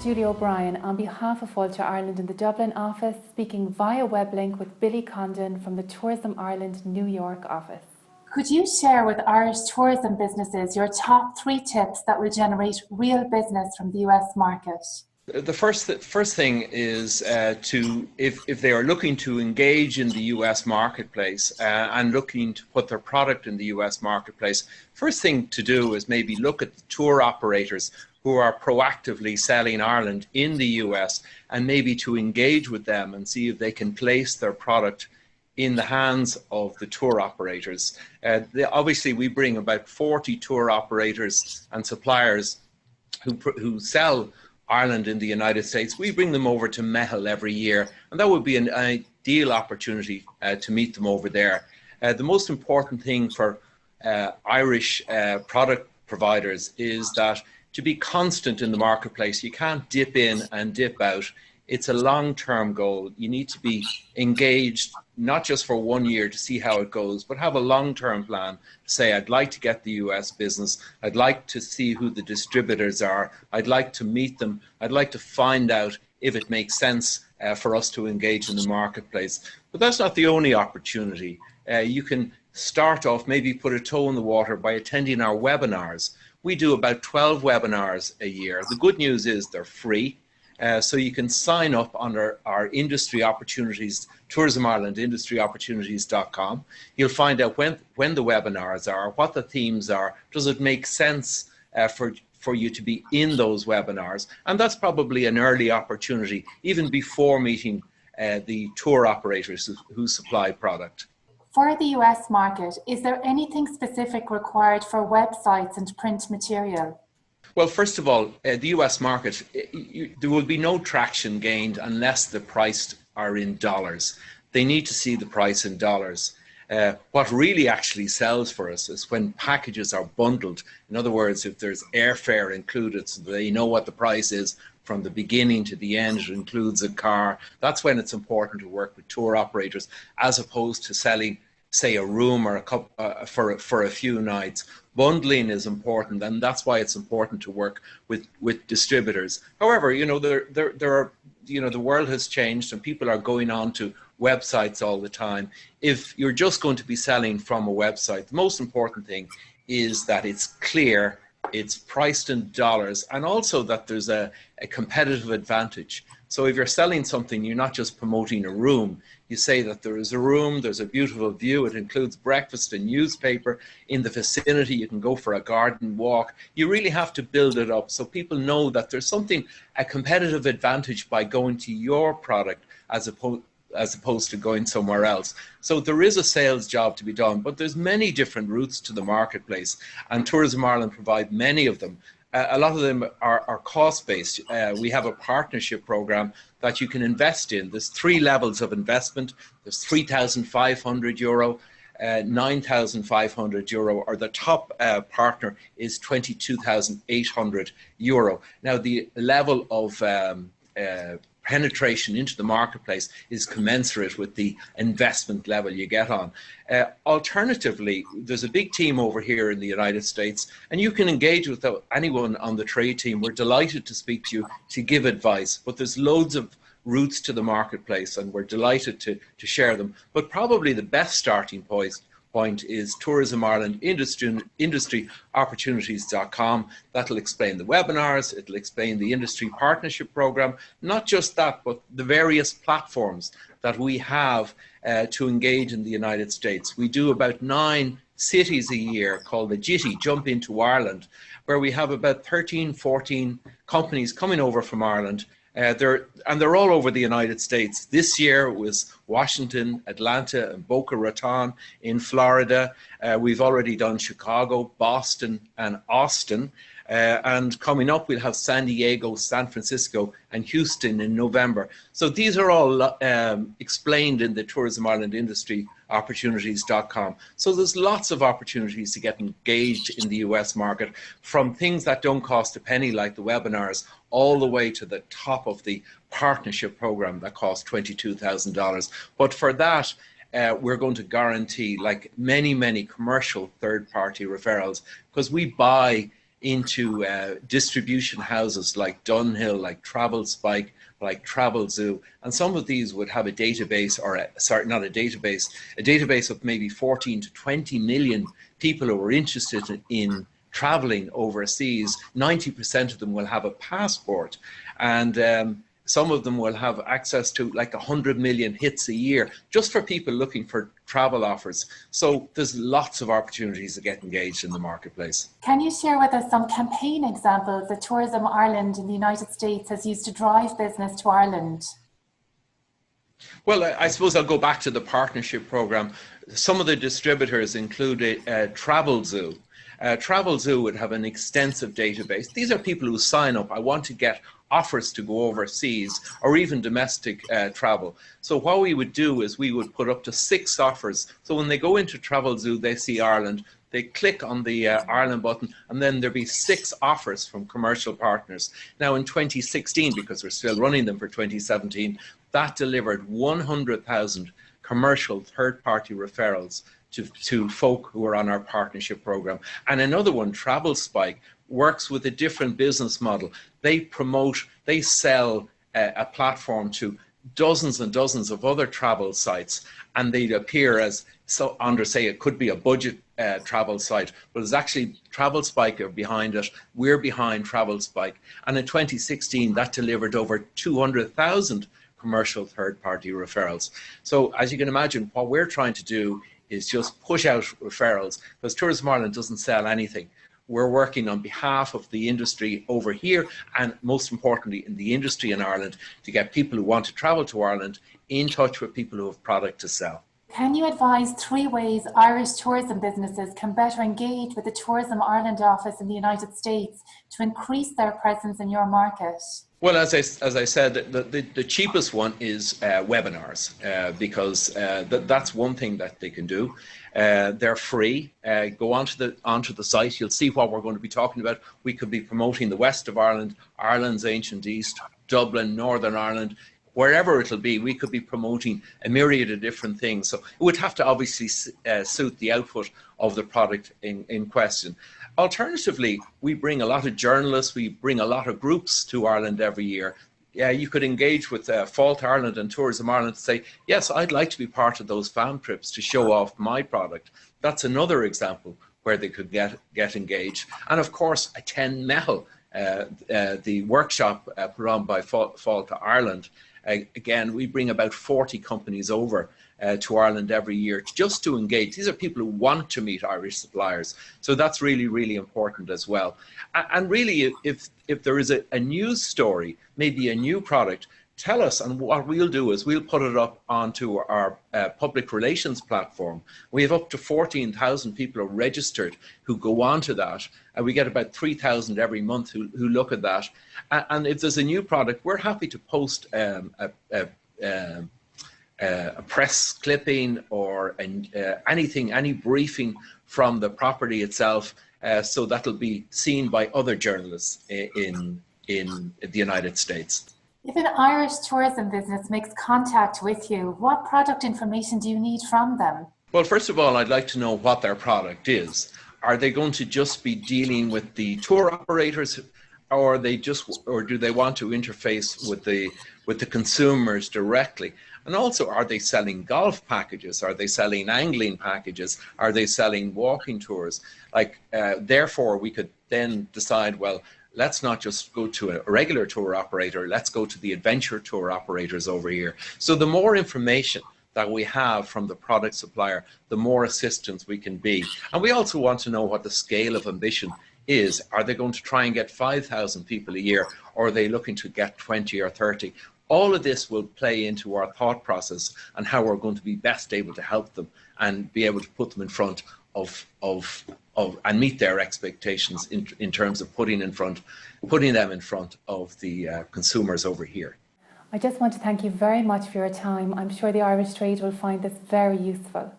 Julie O'Brien on behalf of Fáilte Ireland in the Dublin office, speaking via web link with Billy Condon from the Tourism Ireland New York office. Could you share with Irish tourism businesses your top 3 tips that will generate real business from the US market? The first thing is if they are looking to engage in the US marketplace and looking to put their product in the US marketplace, first thing to do is maybe look at the tour operators who are proactively selling Ireland in the US, and maybe to engage with them and see if they can place their product in the hands of the tour operators. Obviously, we bring about 40 tour operators and suppliers who sell Ireland in the United States. We bring them over to Mehel every year, and that would be an ideal opportunity to meet them over there. The most important thing for Irish product providers is that to be constant in the marketplace. You can't dip in and dip out. It's a long-term goal. You need to be engaged, not just for 1 year to see how it goes, but have a long-term plan to say, I'd like to get the US business. I'd like to see who the distributors are. I'd like to meet them. I'd like to find out if it makes sense for us to engage in the marketplace. But that's not the only opportunity. You can start off, maybe put a toe in the water by attending our webinars. We do about 12 webinars a year. The good news is they're free. So you can sign up under our industry opportunities, Tourism Ireland Industry Opportunities.com. You'll find out when the webinars are, what the themes are. Does it make sense for you to be in those webinars? And that's probably an early opportunity, even before meeting the tour operators who supply product. For the US market, is there anything specific required for websites and print material? Well, first of all, the US market, there will be no traction gained unless the price are in dollars. They need to see the price in dollars. What really actually sells for us is when packages are bundled. In other words, if there's airfare included, so they know what the price is from the beginning to the end, it includes a car. That's when it's important to work with tour operators, as opposed to selling, say, a room or a cup for a few nights. Bundling is important, and that's why it's important to work with distributors. However, there are, the world has changed and people are going on to websites all the time. If you're just going to be selling from a website, the most important thing is that it's clear, it's priced in dollars, and also that there's a competitive advantage. So if you're selling something, you're not just promoting a room. You say that there is a room, there's a beautiful view, it includes breakfast and newspaper. In the vicinity, you can go for a garden walk. You really have to build it up so people know that there's a competitive advantage by going to your product as opposed to going somewhere else. So there is a sales job to be done, but there's many different routes to the marketplace, and Tourism Ireland provide many of them. A lot of them are cost-based. We have a partnership program that you can invest in. There's 3 levels of investment. There's €3,500, €9,500, or the top partner is €22,800. Now, the level of penetration into the marketplace is commensurate with the investment level you get on. Alternatively, there's a big team over here in the United States, and you can engage with anyone on the trade team. We're delighted to speak to you, to give advice, but there's loads of routes to the marketplace, and we're delighted to share them. But probably the best starting point is Tourism Ireland Industry Opportunities.com. That'll explain the webinars, it'll explain the industry partnership program, not just that, but the various platforms that we have to engage in the United States. We do about 9 cities a year called the JITI, Jump Into Ireland, where we have about 13, 14 companies coming over from Ireland. They're all over the United States. This year it was Washington, Atlanta, and Boca Raton in Florida. We've already done Chicago, Boston, and Austin. And coming up, we'll have San Diego, San Francisco, and Houston in November. So these are all explained in the Tourism Ireland Industry Opportunities.com. So there's lots of opportunities to get engaged in the US market, from things that don't cost a penny like the webinars, all the way to the top of the partnership program that costs $22,000. But for that, we're going to guarantee, like many commercial third-party referrals, because we buy into distribution houses like Dunhill, like Travel Spike, like Travel Zoo, and some of these would have a database, or not a database of maybe 14 to 20 million people who are interested in traveling overseas. 90% of them will have a passport, and some of them will have access to like 100 million hits a year just for people looking for travel offers. So there's lots of opportunities to get engaged in the marketplace. Can you share with us some campaign examples that Tourism Ireland in the United States has used to drive business to Ireland? Well, I suppose I'll go back to the partnership program. Some of the distributors include Travel Zoo. Travel Zoo would have an extensive database. These are people who sign up. I want to get offers to go overseas or even domestic travel. So what we would do is we would put up to 6 offers. So when they go into Travel Zoo, they see Ireland, they click on the Ireland button, and then there'll be 6 offers from commercial partners. Now in 2016, because we're still running them for 2017, that delivered 100,000 commercial third-party referrals to folk who are on our partnership program. And another one, Travel Spike, works with a different business model. They sell a platform to dozens and dozens of other travel sites, and they appear as, so under, say, it could be a budget travel site, but it's actually Travel Spike are behind it. We're behind Travel Spike. And in 2016, that delivered over 200,000 commercial third-party referrals. So as you can imagine, what we're trying to do is just push out referrals, because Tourism Ireland doesn't sell anything. We're working on behalf of the industry over here, and most importantly in the industry in Ireland, to get people who want to travel to Ireland in touch with people who have product to sell. Can you advise 3 ways Irish tourism businesses can better engage with the Tourism Ireland office in the United States to increase their presence in your market? Well, as I said, the cheapest one is webinars, because that's one thing that they can do. They're free. Go onto the site. You'll see what we're going to be talking about. We could be promoting the west of Ireland, Ireland's ancient east, Dublin, Northern Ireland, wherever it'll be. We could be promoting a myriad of different things. So it would have to obviously suit the output of the product in question. Alternatively, we bring a lot of journalists, we bring a lot of groups to Ireland every year. You could engage with Fáilte Ireland and Tourism Ireland to say, yes, I'd like to be part of those fam trips to show off my product. That's another example where they could get engaged. And of course, attend MEHL, the workshop put on by Fáilte Ireland. Again, we bring about 40 companies over to Ireland every year just to engage. These are people who want to meet Irish suppliers. So that's really, really important as well. And really, if there is a news story, maybe a new product, tell us, and what we'll do is we'll put it up onto our public relations platform. We have up to 14,000 people registered who go onto that, and we get about 3,000 every month who look at that. And if there's a new product, we're happy to post a press clipping or anything, any briefing from the property itself, so that'll be seen by other journalists in the United States. If an Irish tourism business makes contact with you, what product information do you need from them? Well, first of all, I'd like to know what their product is. Are they going to just be dealing with the tour operators, or do they want to interface with the consumers directly? And also, are they selling golf packages? Are they selling angling packages? Are they selling walking tours? Therefore, we could then decide, well, let's not just go to a regular tour operator, let's go to the adventure tour operators over here. So the more information that we have from the product supplier, the more assistance we can be. And we also want to know what the scale of ambition is. Are they going to try and get 5,000 people a year, or are they looking to get 20 or 30? All of this will play into our thought process and how we're going to be best able to help them and be able to put them in front of and meet their expectations in terms of putting them in front of the consumers over here. I just want to thank you very much for your time. I'm sure the Irish trade will find this very useful.